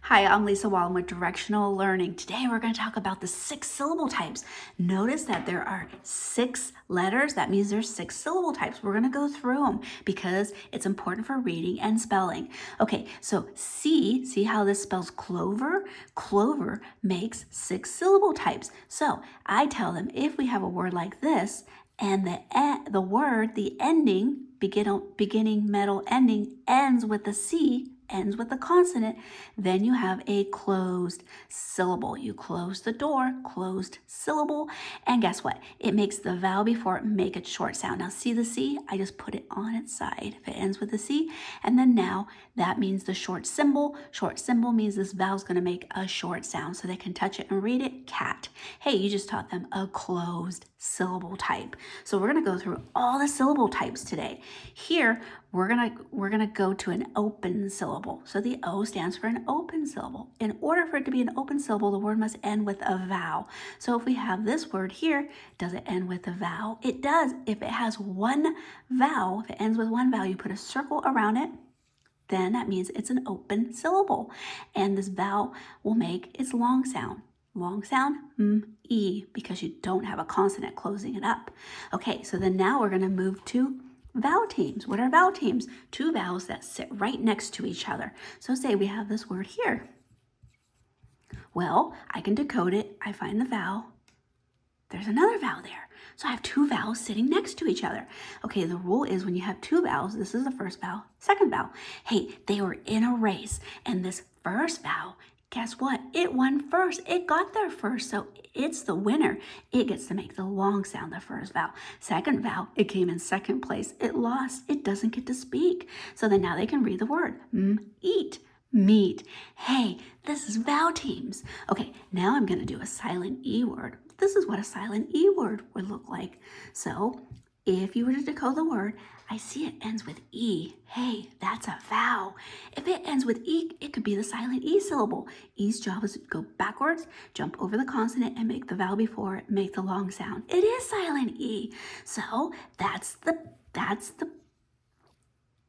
Hi, I'm Lisa Wallen with Directional Learning. Today we're going to talk about the 6 syllable types. Notice that there are 6 letters. That means there's 6 syllable types. We're going to go through them because it's important for reading and spelling. Okay, so see how this spells clover? Clover makes 6 syllable types. So I tell them if we have a word like this and the word, the ending, beginning, middle, ending, ends with a C, ends with a consonant, then you have a closed syllable. You close the door, closed syllable, and guess what? It makes the vowel before it make a short sound. Now see the C? I just put it on its side if it ends with a C, and then now that means the short symbol. Short symbol means this vowel is going to make a short sound so they can touch it and read it. Cat. Hey, you just taught them a closed syllable type. So we're going to go through all the syllable types today. Here, we're gonna go to an open syllable. So the O stands for an open syllable. In order for it to be an open syllable, the word must end with a vowel. So if we have this word here, does it end with a vowel? It does. If it has one vowel, if it ends with one vowel, you put a circle around it, then that means it's an open syllable. And this vowel will make its long sound. Long sound, E, because you don't have a consonant closing it up. Okay, so then now we're gonna move to vowel teams. What are vowel teams? 2 vowels that sit right next to each other. So say we have this word here. Well, I can decode it. I find the vowel. There's another vowel there. So I have 2 vowels sitting next to each other. Okay, the rule is when you have 2 vowels, this is the first vowel, second vowel. Hey, they were in a race, and this first vowel, guess what? It won first. It got there first, so it's the winner. It gets to make the long sound, the first vowel. Second vowel, it came in second place. It lost. It doesn't get to speak. So then now they can read the word. Eat, meat. Hey, this is vowel teams. Okay, now I'm going to do a silent E word. This is what a silent E word would look like. So if you were to decode the word, I see it ends with E. Hey, that's a vowel. If it ends with E, it could be the silent E syllable. E's job is to go backwards, jump over the consonant, and make the vowel before it, make the long sound. It is silent E. So that's the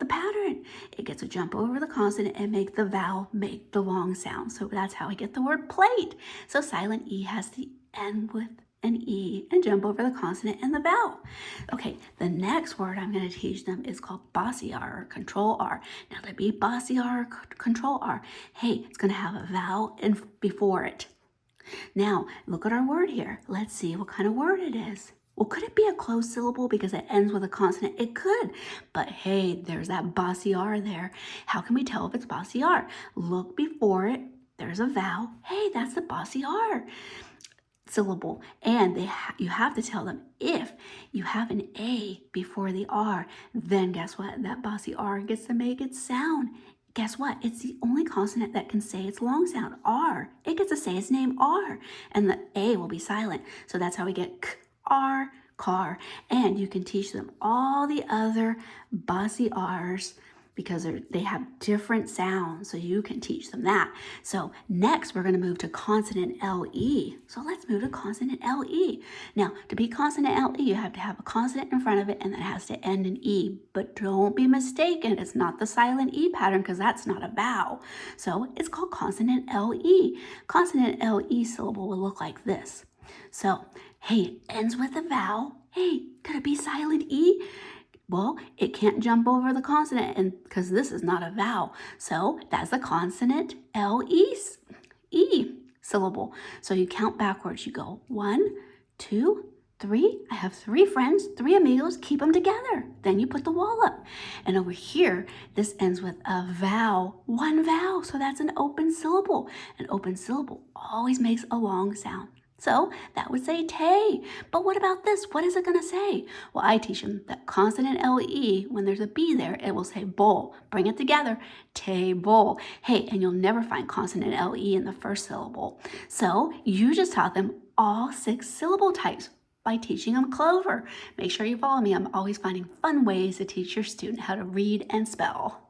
pattern. It gets to jump over the consonant and make the vowel make the long sound. So that's how we get the word plate. So silent E has to end with an E and jump over the consonant and the vowel. Okay, the next word I'm going to teach them is called bossy R or control R. Now to be bossy R or control R, hey, it's going to have a vowel before it. Now, look at our word here. Let's see what kind of word it is. Well, could it be a closed syllable because it ends with a consonant? It could, but hey, there's that bossy R there. How can we tell if it's bossy R? Look before it, there's a vowel. Hey, that's the bossy R syllable. And you have to tell them if you have an A before the R, then guess what? That bossy R gets to make its sound. Guess what? It's the only consonant that can say its long sound, R. It gets to say its name, R, and the A will be silent. So that's how we get K, R, car. And you can teach them all the other bossy R's because they have different sounds, so you can teach them that. So next, we're going to move to Consonant-L-E. So let's move to Consonant-L-E. Now, to be Consonant-L-E, you have to have a consonant in front of it, and that has to end in E. But don't be mistaken, it's not the silent E pattern because that's not a vowel. So it's called Consonant-L-E. Consonant-L-E syllable will look like this. So, hey, it ends with a vowel. Hey, could it be silent E? Well, it can't jump over the consonant and because this is not a vowel. So that's the consonant L-E syllable. So you count backwards. You go 1, 2, 3. I have 3 friends, 3 amigos. Keep them together. Then you put the wall up. And over here, this ends with a vowel, 1 vowel. So that's an open syllable. An open syllable always makes a long sound. So that would say tay. But what about this? What is it going to say? Well, I teach them that consonant L-E, when there's a B there, it will say bowl. Bring it together, table. Hey, and you'll never find consonant L-E in the first syllable. So you just taught them all 6 syllable types by teaching them Clover. Make sure you follow me. I'm always finding fun ways to teach your student how to read and spell.